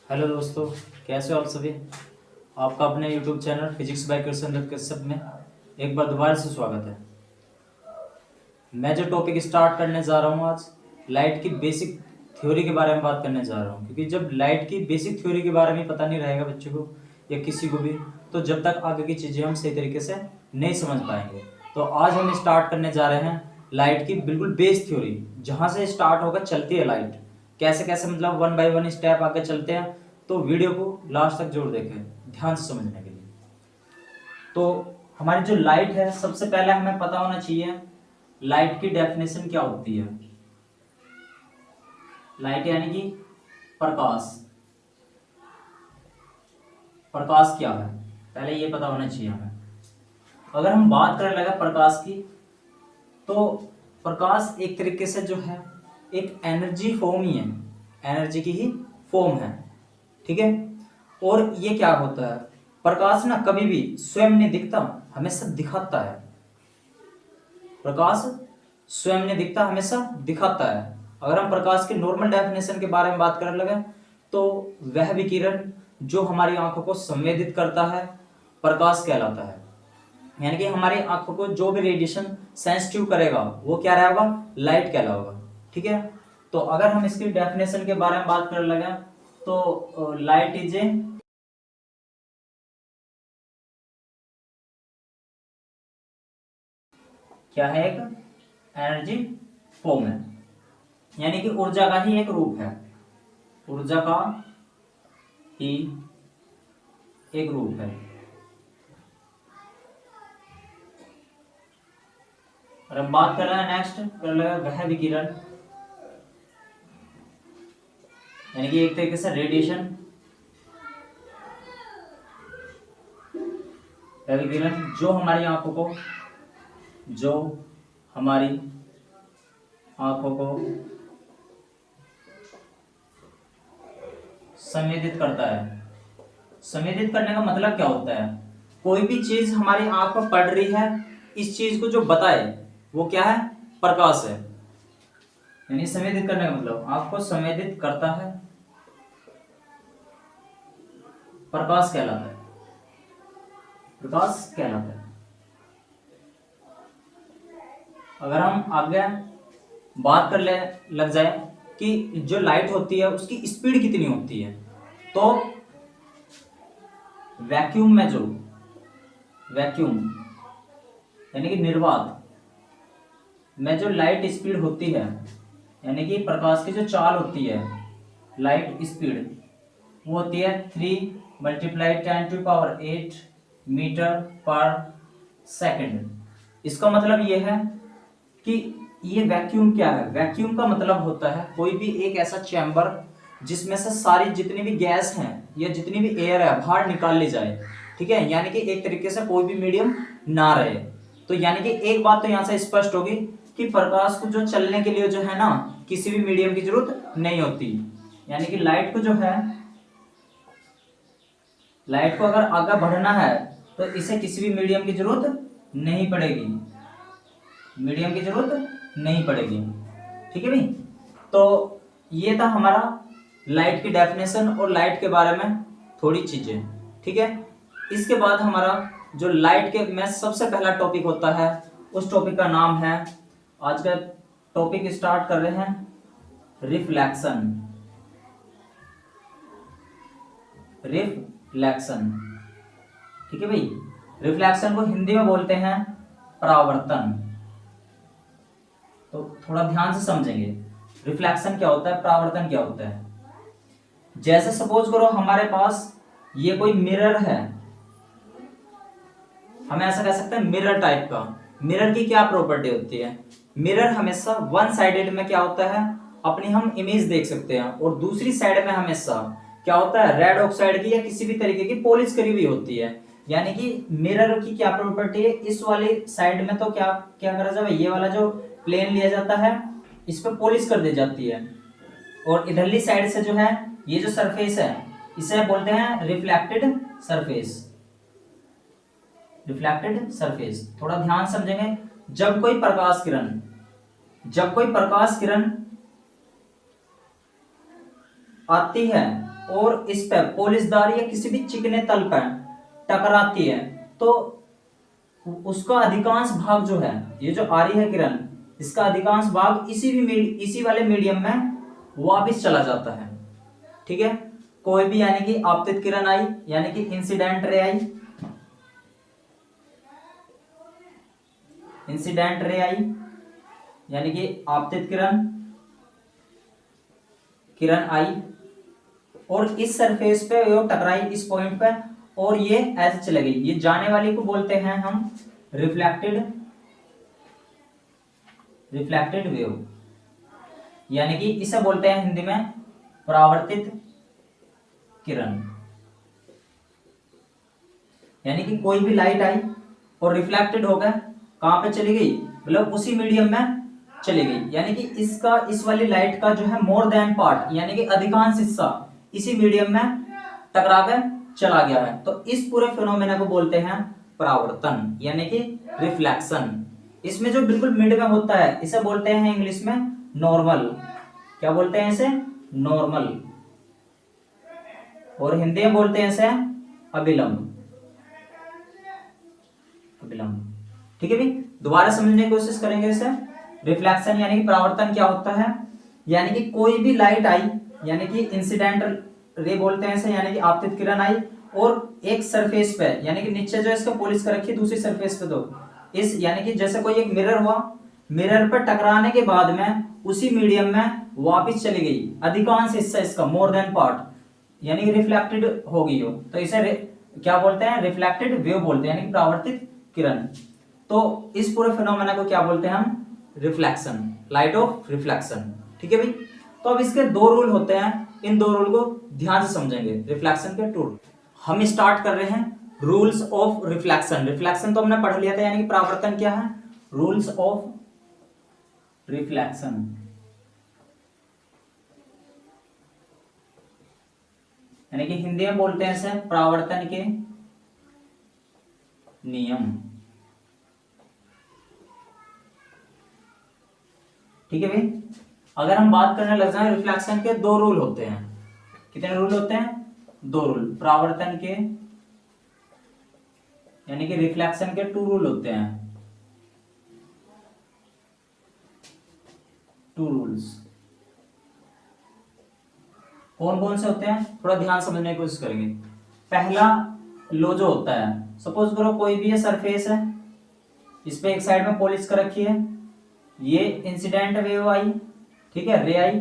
Hello दोस्तों, कैसे हो आप सभी। आपका अपने YouTube channel physics bye Krishna Kashyap में एक बार दोबारा से स्वागत है। मैं जो टॉपिक स्टार्ट करने जा रहा हूँ आज, लाइट की बेसिक थ्योरी के बारे में बात करने जा रहा हूँ। क्योंकि जब लाइट की बेसिक थ्योरी के बारे में पता नहीं रहेगा बच्चों को या किसी को भी, तो जब तक आगे की चीज़ें हम सही तरीके से नहीं समझ पाएंगे। तो आज हम स्टार्ट करने जा रहे हैं लाइट की बिल्कुल बेस थ्योरी, जहाँ से स्टार्ट होकर चलती है लाइट, कैसे कैसे मतलब वन बाय वन स्टेप आगे चलते हैं। तो वीडियो को लास्ट तक जरूर देखें ध्यान से समझने के लिए। तो हमारी जो लाइट है, सबसे पहले हमें पता होना चाहिए लाइट की डेफिनेशन क्या होती है। लाइट यानी कि प्रकाश। प्रकाश क्या है पहले ये पता होना चाहिए हमें। अगर हम बात करने लगे प्रकाश की, तो प्रकाश एक तरीके से जो है एक एनर्जी फॉर्म ही है, एनर्जी की ही फॉर्म है, ठीक है। और ये क्या होता है, प्रकाश ना कभी भी स्वयं नहीं दिखता, हमेशा दिखाता है। प्रकाश स्वयं नहीं दिखता, हमेशा दिखाता है। अगर हम प्रकाश के नॉर्मल डेफिनेशन के बारे में बात करने लगे, तो वह विकिरण जो हमारी आंखों को संवेदित करता है प्रकाश कहलाता है। यानी कि हमारी आंखों को जो भी रेडिएशन सेंसिटिव करेगा वो क्या रहेगा, लाइट कहलाएगा, ठीक है। तो अगर हम इसकी डेफिनेशन के बारे में बात करने लगे, तो लाइट इज ए क्या है, एक एनर्जी फॉर्म है, यानी कि ऊर्जा का ही एक रूप है, ऊर्जा का ही एक रूप है। और हम बात कर रहे हैं नेक्स्ट कर लगा वह विकिरण, यानी कि एक तरीके से रेडिएशन, वह विकिरण जो हमारी आंखों को संवेदित करता है। संवेदित करने का मतलब क्या होता है, कोई भी चीज हमारी आंख पर पड़ रही है, इस चीज को जो बताए वो क्या है, प्रकाश है। यानी संवेदित करने का मतलब आंख को संवेदित करता है, प्रकाश कहलाता है, प्रकाश कहलाता है। अगर हम आगे बात कर ले लग जाए कि जो लाइट होती है उसकी स्पीड कितनी होती है, तो वैक्यूम में जो वैक्यूम यानी कि निर्वात में जो लाइट स्पीड होती है, यानी कि प्रकाश की जो चाल होती है, लाइट स्पीड, वो होती है 3 × 10⁸ मीटर पर सेकंड। इसका मतलब ये है कि ये वैक्यूम क्या है, वैक्यूम का मतलब होता है कोई भी एक ऐसा चैम्बर जिसमें से सारी जितनी भी गैस हैं या जितनी भी एयर है बाहर निकाल ली जाए, ठीक है। यानी कि एक तरीके से कोई भी मीडियम ना रहे। तो यानी कि एक बात तो यहां से स्पष्ट होगी कि प्रकाश को जो चलने के लिए जो है ना, किसी भी मीडियम की जरूरत नहीं होती। यानी कि लाइट को जो है, लाइट को अगर आगे बढ़ना है तो इसे किसी भी मीडियम की जरूरत नहीं पड़ेगी, मीडियम की जरूरत नहीं पड़ेगी, ठीक है भाई। तो ये था हमारा लाइट की डेफिनेशन और लाइट के बारे में थोड़ी चीजें, ठीक है। इसके बाद हमारा जो लाइट के में सबसे पहला टॉपिक होता है, उस टॉपिक का नाम है, आज का टॉपिक स्टार्ट कर रहे हैं, रिफ्लेक्शन। रिफ्लेक्शन, ठीक है भाई। रिफ्लेक्शन को हिंदी में बोलते हैं परावर्तन। तो थोड़ा ध्यान से समझेंगे रिफ्लेक्शन क्या होता है, परावर्तन क्या होता है। जैसे सपोज करो हमारे पास ये कोई मिरर है, हम ऐसा कह सकते हैं मिरर टाइप का। मिरर की क्या प्रॉपर्टी होती है, मिरर हमेशा वन साइडेड में क्या होता है, अपनी हम इमेज देख सकते हैं, और दूसरी साइड में हमेशा क्या होता है, रेड ऑक्साइड की या किसी भी तरीके की पॉलिश करी हुई होती है। यानी कि मिरर की क्या प्रॉपर्टी है, इस वाली साइड में तो क्या क्या करा जाए, ये वाला जो प्लेन लिया जाता है इस पर पॉलिश कर दी जाती है, और इधरली साइड से जो है ये जो सरफेस है इसे बोलते हैं रिफ्लेक्टेड सरफेस। रिफ्लेक्टेड सरफेस, थोड़ा ध्यान समझेंगे। जब कोई प्रकाश किरण, जब कोई प्रकाश किरण आती है और इस पे पॉलिशदार या किसी भी चिकने तल पर टकराती है तो उसका अधिकांश भाग जो है, ये जो आ रही है किरण, इसका अधिकांश भाग इसी वाले मीडियम में वापस चला जाता है। ठीक है, कोई भी यानी कि आपतित किरण आई यानी कि इंसिडेंट रे आई, इंसिडेंट रे आई यानी कि आपतित किरण किरण आई और इस सरफेस पे वो टकराई इस पॉइंट पे और ये ऐसे चले गई। ये जाने वाली को बोलते हैं हम रिफ्लेक्टेड वेव, यानी कि इसे बोलते हैं हिंदी में परावर्तित किरण। यानी कि कोई भी लाइट आई और रिफ्लेक्टेड होकर कहां पे चली गई, मतलब उसी मीडियम में चली गई। यानी कि इसका इस वाली लाइट का जो है मोर देन पार्ट यानी कि अधिकांश हिस्सा इसी मीडियम में टकरा कर चला गया है। तो इस पूरे फिनोमेना को बोलते हैं परावर्तन यानी कि रिफ्लेक्शन। इसमें जो बिल्कुल मिड में होता है इसे बोलते हैं इंग्लिश में नॉर्मल। क्या बोलते हैं इसे? नॉर्मल। और हिंदी में बोलते हैं इसे अभिलंब। ठीक है भाई, दोबारा समझने की कोशिश करेंगे इसे। रिफ्लेक्शन यानी कि परावर्तन क्या होता है, यानी कि कोई भी लाइट आई यानी कि इंसिडेंट रे बोलते हैं इसे, यानी कि आपतित किरण आई और एक सरफेस पे यानी कि नीचे जो इसका पॉलिश कर रखी है दूसरी सरफेस पे, तो इस यानी कि जैसे कोई एक मिरर हुआ, मिरर पर टकराने के बाद में उसी मीडियम में वापस चली गई अधिकांश हिस्सा इसका मोर देन पार्ट यानी कि रिफ्लेक्टेड हो गई हो, तो इसे क्या बोलते हैं? रिफ्लेक्टेड वेव बोलते हैं यानी कि परावर्तित किरण। तो इस पूरे फिनोमेना को क्या बोलते हैं हम? Reflection, light of reflection. ठीक है भाई, तो अब इसके दो रूल होते हैं, इन दो रूल को ध्यान से समझेंगे। रिफ्लेक्शन के टू रूल हम स्टार्ट कर रहे हैं। रूल्स ऑफ रिफ्लेक्शन, रिफ्लेक्शन तो हमने पढ़ लिया था यानी कि परावर्तन क्या है। रूल्स ऑफ रिफ्लेक्शन यानी कि हिंदी में बोलते हैं इसे परावर्तन के नियम। ठीक है भाई, अगर हम बात करने लग जाए रिफ्लेक्शन के दो रूल होते हैं। कितने रूल होते हैं? दो रूल। परावर्तन के यानी कि रिफ्लेक्शन के टू रूल होते हैं, टू रूल्स। कौन कौन से होते हैं थोड़ा ध्यान समझने की कोशिश करेंगे। पहला लो जो होता है, सपोज करो कोई भी ये सरफेस है, इस पे एक साइड में पॉलिश कर रखी है, ये इंसिडेंट वेव आई, ठीक है, रे आई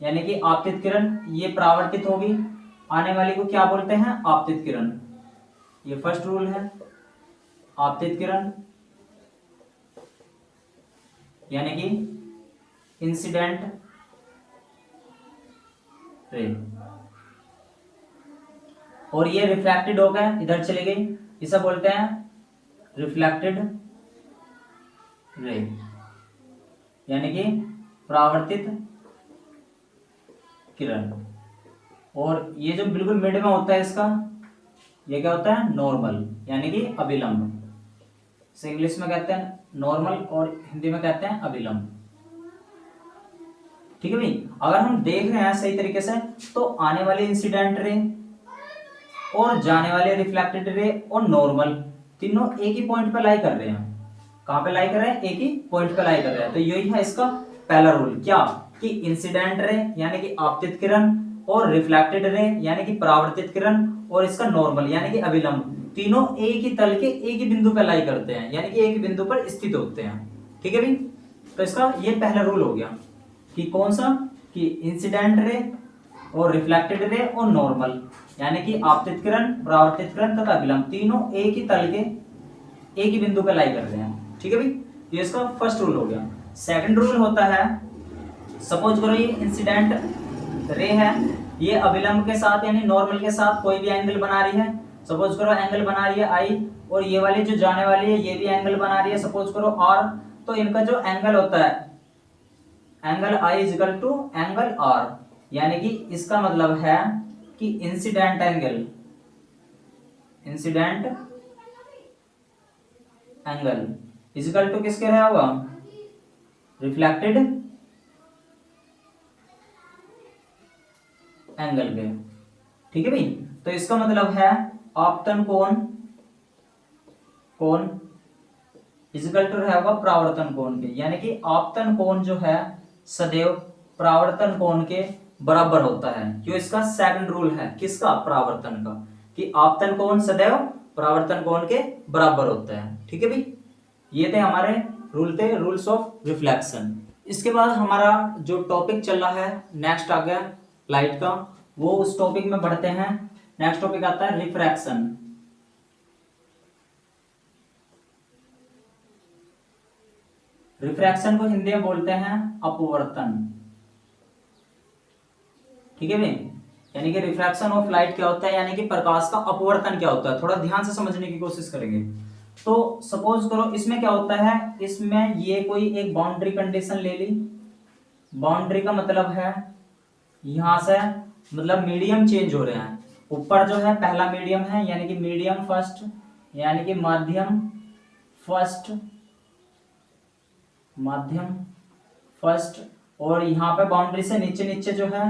यानी कि आपतित किरण, ये परावर्तित होगी, आने वाली को क्या बोलते हैं? आपतित किरण। ये फर्स्ट रूल है, आपतित किरण यानी कि इंसिडेंट रे। और ये रिफ्लेक्टेड हो गया, इधर चली गई, इसे बोलते हैं रिफ्लेक्टेड रे यानी कि परावर्तित किरण। और ये जो बिल्कुल मिड में होता है इसका, ये क्या होता है? नॉर्मल यानी कि अभिलंब। इसे इंग्लिश में कहते हैं नॉर्मल और हिंदी में कहते हैं अभिलंब। ठीक है भाई, अगर हम देख रहे हैं सही तरीके से तो आने वाले इंसिडेंट रे और जाने वाले रिफ्लेक्टेड रे और नॉर्मल तीनों एक ही पॉइंट पे लाई कर रहे हैं। कहां पे लाई कर रहे हैं? एक ही पॉइंट पे लाई कर रहे हैं। तो यही है इसका पहला रूल, क्या कि इंसिडेंट रे यानी कि आपतित किरण और रिफ्लेक्टेड रे यानी कि परावर्तित किरण और इसका नॉर्मल यानी कि अभिलंब तीनों एक ही तल के एक ही बिंदु पर लाई करते हैं यानी कि एक ही बिंदु पर स्थित होते हैं। ठीक है भाई, तो इसका ये पहला रूल हो गया कि कौन सा? कि इंसिडेंट रे और रिफ्लेक्टेड रे और नॉर्मल यानी कि आपतित किरण, परावर्तित किरण तथा अभिलंब तीनों एक ही तल के एक ही बिंदु पर लाई कर रहे हैं। ठीक है भाई, ये इसका फर्स्ट रूल हो गया। सेकंड रूल होता है, सपोज करो ये इंसिडेंट रे है, ये अभिलंब के साथ यानी नॉर्मल के साथ कोई भी एंगल बना रही है। सपोज करो एंगल बना रही है आई और ये वाली जो जाने वाली है ये भी एंगल बना रही है, सपोज करो आर। तो इनका जो एंगल होता है angle I equal to angle R, यानी कि इसका मतलब है कि इंसिडेंट एंगल इजिकल टू किसके रहा होगा? रिफ्लेक्टेड एंगल के। ठीक है भाई। तो इसका मतलब है आपतन कोण इजिकल टू रहेगा परावर्तन कोण के, यानी कि आपतन कोण जो है सदैव परावर्तन कोण के बराबर होता है। क्यों? इसका सेकंड रूल है किसका? परावर्तन का, कि आपतन कोण सदैव परावर्तन कोण के बराबर होता है। ठीक है भाई, ये थे हमारे रूल्स ऑफ रिफ्लेक्शन। इसके बाद हमारा जो टॉपिक चल रहा है नेक्स्ट आ गया लाइट का, वो उस टॉपिक में बढ़ते हैं। नेक्स्ट टॉपिक आता है रिफ्रैक्शन। रिफ्रैक्शन को हिंदी में बोलते हैं अपवर्तन। ठीक है भाई, यानी कि रिफ्रैक्शन ऑफ लाइट क्या होता है, यानी कि प्रकाश का अपवर्तन क्या होता है, थोड़ा ध्यान से समझने की कोशिश करेंगे। तो सपोज करो इसमें क्या होता है, इसमें ये कोई एक बाउंड्री कंडीशन ले ली। बाउंड्री का मतलब है यहां से मतलब मीडियम चेंज हो रहे हैं। ऊपर जो है पहला मीडियम है, यानी कि मीडियम फर्स्ट, यानी कि माध्यम फर्स्ट, और यहाँ पे बाउंड्री से नीचे नीचे जो है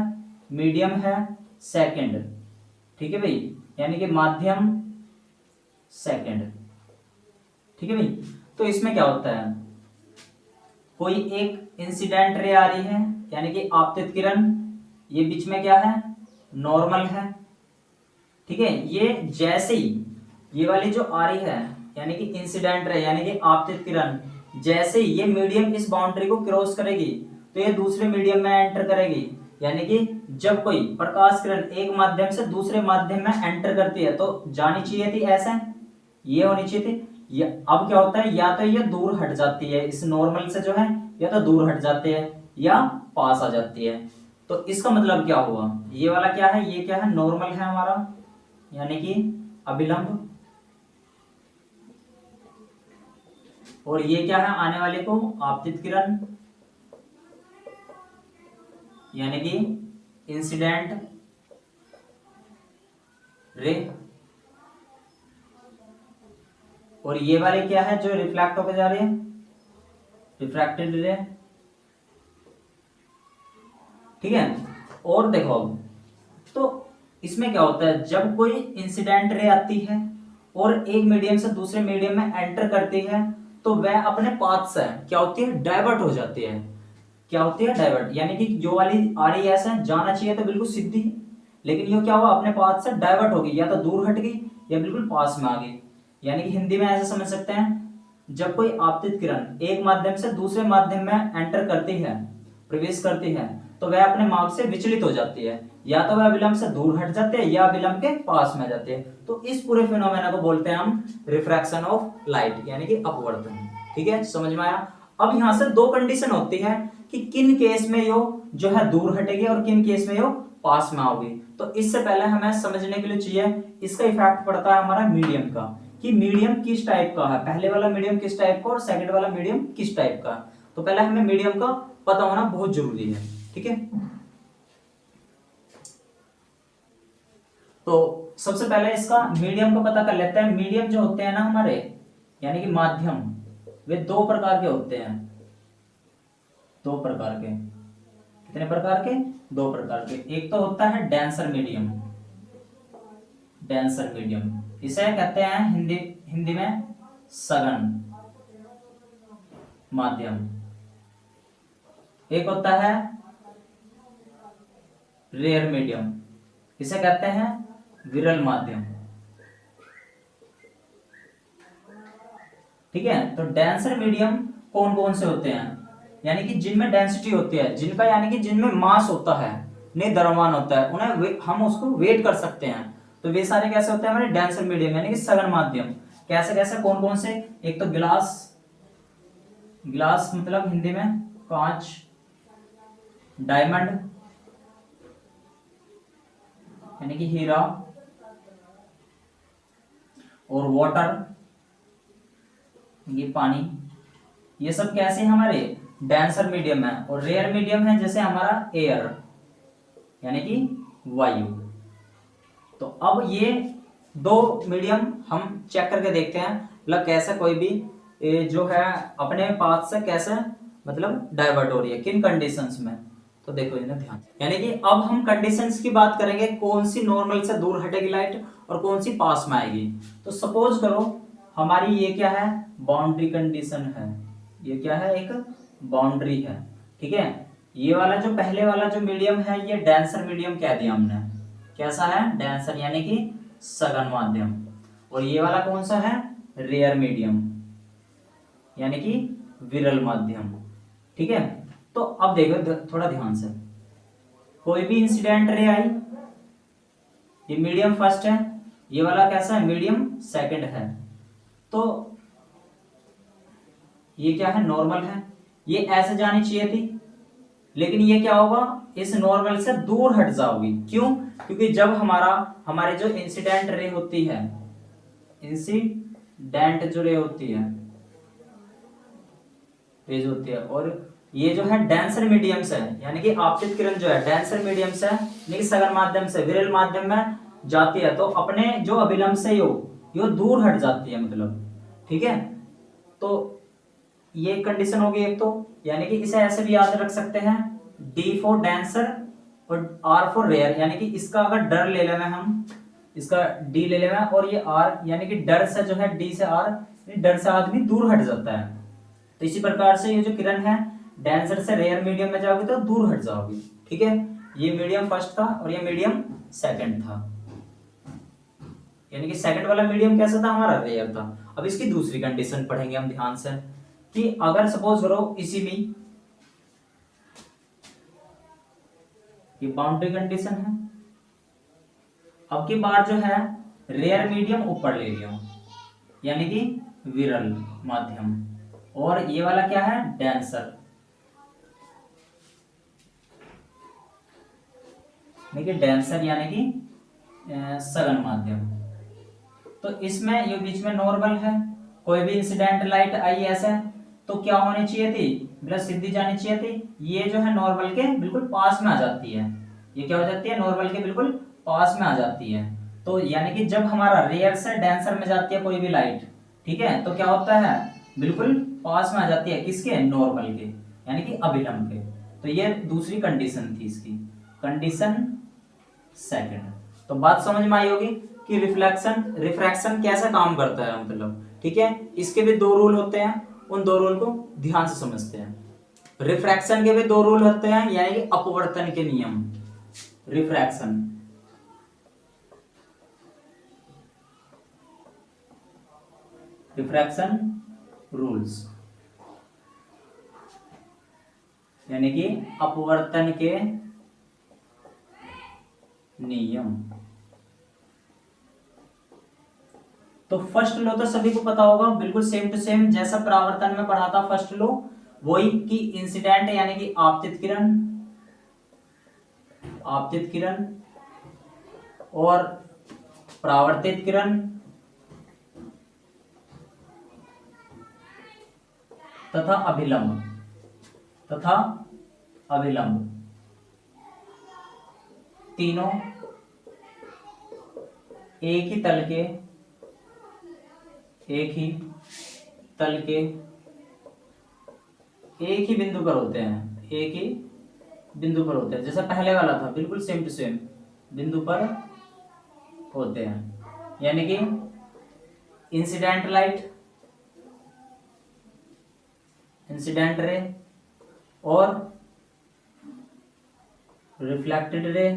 मीडियम है सेकंड। ठीक है भाई, यानी कि माध्यम सेकंड। ठीक है भाई, तो इसमें क्या होता है, कोई एक इंसिडेंट रे आ रही है, यानी कि आपतित किरण, ये बीच में क्या है, नॉर्मल है। ठीक है, ये जैसे ही ये वाली जो आ रही है यानी कि इंसिडेंट रे यानी कि आपतित किरण, जैसे ही ये मीडियम इस बाउंड्री को क्रॉस करेगी तो ये दूसरे मीडियम में एंटर करेगी। यानी कि जब कोई प्रकाश किरण एक माध्यम से दूसरे माध्यम में एंटर करती है तो जानी चाहिए थी ऐसे, ये होनी चाहिए थी। ये अब क्या होता है, या तो ये दूर हट जाती है इस नॉर्मल से जो है, या तो दूर हट जाते हैं या पास आ जाती है। तो इसका मतलब क्या हुआ, ये वाला क्या है, ये क्या है, नॉर्मल है हमारा, यानी कि अभिलंब, और ये क्या है आने वाले को आपतित किरण, यानी कि इंसिडेंट रे, और ये वाले क्या है जो रिफ्लेक्ट होकर जा रहे हैं, रिफ्रैक्टेड रे। ठीक है, और देखो तो इसमें क्या होता है, जब कोई इंसिडेंट रे आती है और एक मीडियम से दूसरे मीडियम में एंटर करती है तो वह अपने पाथ से क्या होती है, डाइवर्ट हो जाती है। क्या होती है, डाइवर्ट, यानी कि जो वाली आ रही है ऐसे जाना चाहिए तो बिल्कुल सीधी, लेकिन ये क्या हुआ, अपने पाथ से डाइवर्ट हो गई, या तो दूर हट गई या बिल्कुल पास में आ गई। यानी कि हिंदी में ऐसे समझ सकते हैं, जब कोई आपतित किरण एक माध्यम से दूसरे माध्यम में एंटर करती है, प्रवेश करती है, तो वह अपने मार्ग से विचलित हो जाती है, या तो वह विलंब से दूर हट जाते हैं या विलंब के पास में जाते हैं। तो इस पूरे फिनोमेना को बोलते हैं हम रिफ्रैक्शन ऑफ लाइट, यानी कि अपवर्तन। ठीक है, समझ में आया। अब यहां से दो कंडीशन होती है कि किन केस में यो जो है दूर हटेगी और किन केस में यो पास में आओगी। तो इससे पहले हमें समझने के लिए चाहिए इसका इफेक्ट पड़ता है हमारा मीडियम का, कि मीडियम किस टाइप का है, पहले वाला मीडियम किस टाइप का और सेकंड वाला मीडियम किस टाइप का। तो पहले हमें मीडियम का पता होना बहुत जरूरी है। ठीक है, तो सबसे पहले इसका मीडियम का पता कर लेते हैं। मीडियम जो होते हैं ना हमारे, यानी कि माध्यम, वे दो प्रकार के होते हैं। दो प्रकार के, कितने प्रकार के, दो प्रकार के। एक तो होता है डेंसर मीडियम, डेंसर मीडियम इसे कहते हैं हिंदी में सघन माध्यम। एक होता है रेयर मीडियम, इसे कहते हैं विरल माध्यम। ठीक है, तो डेंसर मीडियम कौन कौन से होते हैं, यानी कि जिनमें डेंसिटी होती है, जिनका यानी कि जिनमें मास होता है, नहीं द्रव्यमान होता है, उन्हें हम उसको वेट कर सकते हैं। तो वे सारे कैसे होते हैं हमारे डेंसर मीडियम, यानी कि सघन माध्यम। कैसे कैसे, कौन कौन से, एक तो गिलास, गिलास मतलब हिंदी में कांच, डायमंड यानी कि हीरा, और वाटर ये पानी। ये सब कैसे हमारे डेंसर मीडियम है। और रेयर मीडियम है जैसे हमारा एयर यानी कि वायु। तो अब ये दो मीडियम हम चेक करके देखते हैं, मतलब कैसे कोई भी जो है अपने पाथ से कैसे मतलब डाइवर्ट हो रही है, किन कंडीशंस में। तो देखो इन्हें ध्यान से। यानी कि अब हम कंडीशंस की बात करेंगे, कौन सी नॉर्मल से दूर हटेगी लाइट और कौन सी पास में आएगी। तो सपोज करो हमारी ये क्या है, बाउंड्री कंडीशन है, ये क्या है, एक बाउंड्री है, ठीक है। ये वाला जो पहले वाला जो मीडियम है ये डेंसर मीडियम कह दिया हमने, कैसा है, डेंसर यानी कि सघन माध्यम। और ये वाला कौन सा है, रेयर मीडियम यानी कि विरल माध्यम, ठीक है। तो अब देखो थोड़ा ध्यान से, कोई भी इंसिडेंट रे आई, ये मीडियम फर्स्ट है, ये वाला कैसा है, मीडियम सेकंड है, तो ये क्या है, नॉर्मल है, ये ऐसे जानी चाहिए थी, लेकिन ये क्या होगा, इस नॉर्मल से दूर हट जाओगी। क्यों, क्योंकि जब हमारे जो इंसिडेंट रे होती है, इंसिडेंट जो रे होती है, रेज होती है, और ये जो है डेंसर मीडियम से है, यानी कि आपतित किरण जो है डेंसर मीडियम से यानी कि सघन माध्यम से विरल माध्यम में जाती है, तो अपने जो अभिलंब से यो दूर हट जाती है, मतलब, ठीक है। तो ये कंडीशन होगी एक, तो यानी कि इसे ऐसे भी याद रख सकते हैं, डी फॉर डेंसर और आर फॉर रेयर, यानी कि इसका अगर डर ले लेना हम, इसका डी ले लेना, और ये आर यानी कि डर से जो है, डी से आर, डर से आदमी दूर हट जाता है। तो इसी प्रकार से ये जो किरण है डेंसर से रेयर मीडियम में जाओगी तो दूर हट जाओगी, ठीक है। ये मीडियम फर्स्ट था और ये मीडियम सेकंड था, यानी कि सेकंड वाला मीडियम कैसा था, हमारा रेयर था। अब इसकी दूसरी कंडीशन पढ़ेंगे हम ध्यान से, कि अगर सपोज करो इसी में ये बाउंड्री कंडीशन है, अब की बार जो है रेयर मीडियम ऊपर ले लिया, यानी कि विरल माध्यम, और ये वाला क्या है, डेंसर, देखिए डेंसर यानी कि सघन माध्यम। तो इसमें ये बीच में नॉर्मल है, कोई भी इंसिडेंट लाइट आई ऐसे, तो क्या होनी चाहिए थी, मतलब सीधी जानी चाहिए थी, ये जो है नॉर्मल के बिल्कुल पास में आ जाती है, ये क्या हो जाती है, नॉर्मल के बिल्कुल पास में आ जाती है। तो यानी कि जब हमारा रेयर से डेंसर में जाती है कोई भी लाइट, ठीक है, तो क्या होता है, बिल्कुल पास में आ जाती है, किसके, नॉर्मल के, यानी कि अभिलंब के। तो ये दूसरी कंडीशन थी इसकी, कंडीशन सेकंड। तो बात समझ में आई होगी कि रिफ्रैक्शन कैसा काम करता है, मतलब, ठीक है। इसके भी दो रूल होते हैं, उन दो रूल को ध्यान से समझते हैं। रिफ्रैक्शन के भी दो रूल होते हैं, यानी कि अपवर्तन के नियम, रिफ्रैक्शन, रिफ्रैक्शन रूल्स, यानी कि अपवर्तन के नियम। तो फर्स्ट लॉ तो सभी को पता होगा, बिल्कुल सेम टू सेम जैसा परावर्तन में पढ़ा था फर्स्ट लॉ, वही कि इंसिडेंट यानी कि आपतित किरण, आपतित किरण और परावर्तित किरण तथा अभिलंब, तथा अभिलंब, तीनों एक ही तल के, एक ही तल के, एक ही बिंदु पर होते हैं, एक ही बिंदु पर होते हैं, जैसा पहले वाला था बिल्कुल सेम टू सेम बिंदु पर होते हैं, यानी कि इंसिडेंट लाइट, इंसिडेंट रे और रिफ्लेक्टेड रे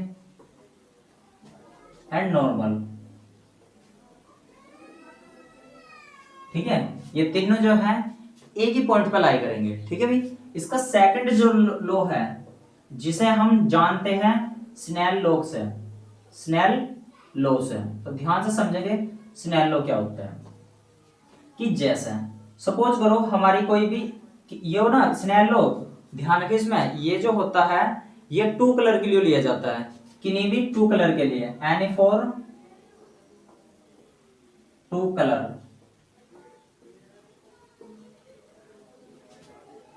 एंड नॉर्मल, ठीक है। ये तीनों जो है एक ही पॉइंट पर लाई करेंगे, ठीक है भाई। इसका सेकंड जो लॉ है जिसे हम जानते हैं स्नेल लॉ से, स्नेल लॉ से, तो ध्यान से समझेंगे स्नेल लॉ क्या होता है। कि जैसे सपोज करो हमारी कोई भी ये हो ना स्नेल लॉ, ध्यान रखिए इसमें ये जो होता है ये टू कलर के लिए लिया जाता है, किन्हीं भी टू कलर के लिए, एनी फॉर टू कलर,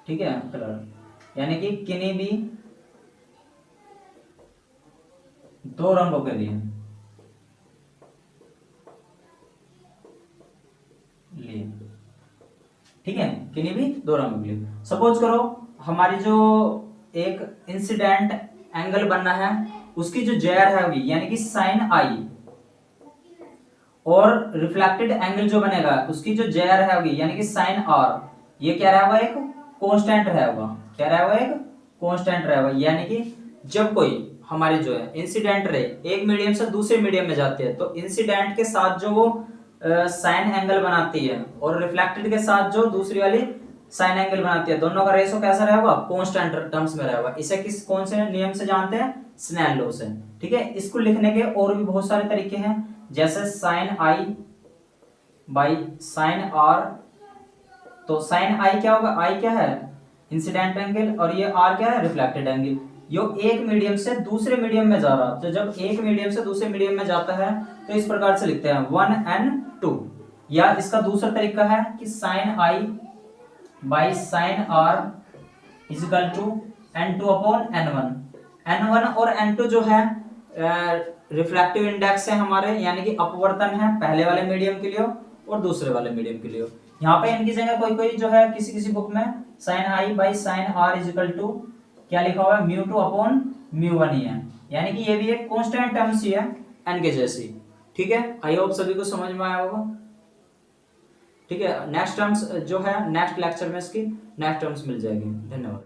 ठीक है, कलर यानी कि किन्हीं भी दो रंगों के लिए, ठीक है, किन्हीं भी दो रंगों के लिए। सपोज करो हमारी जो एक इंसिडेंट एंगल बनना है, उसकी जो जेर है होगी यानी कि साइन आई, और रिफ्लेक्टेड एंगल जो बनेगा उसकी जो जेर है होगी यानी कि साइन आर, ये क्या रहेगा, एक कांस्टेंट रहेगा। क्या रहेगा, एक कांस्टेंट रहेगा। यानी कि जब कोई हमारी जो है इंसिडेंट रे एक मीडियम से दूसरे मीडियम में जाती है तो इंसिडेंट के साथ जो वो साइन एंगल बनाती है और रिफ्लेक्टेड के साथ जो दूसरी वाली साइन एंगल बनाती है, दोनों का रेशो कैसा रहेगा, कांस्टेंट टर्म्स में रहेगा। इसे कौन से नियम से जानते हैं, स्नेल लॉ से। ठीक है, इसको लिखने के और भी बहुत सारे तरीके हैं, जैसे sine I by sine R. तो साइन आई क्या होगा, आई क्या है, इंसिडेंट एंगल, और ये आर क्या है, रिफ्लेक्टेड एंगल। यो एक मीडियम से दूसरे मीडियम में जा रहा, तो जब एक मीडियम से दूसरे मीडियम में जाता है तो इस प्रकार से लिखते हैं 1n2। या इसका दूसरा तरीका है कि sine I by sine R equal to n2 upon n1। n1 और n2 जो है रिफ्लेक्टिव इंडेक्स है हमारे, यानी कि अपवर्तन है पहले वाले मीडियम के लिए और दूसरे वाले मीडियम के लिए। यहाँ पे इनकी जगह कोई कोई जो है किसी किसी बुक में sine I by sine R equal to क्या लिखा हुआ है, μ2 अपॉन μ1 ही है, यानी कि ये भी एक कांस्टेंट टर्म्स ही है n के जैसी। ठीक है, आई होप सभी को समझ में आया होगा। ठीक है, नेक्स्ट टर्म्स जो है नेक्स्ट लेक्चर में इसकी नेक्स्ट टर्म्स मिल जाएगी। धन्यवाद।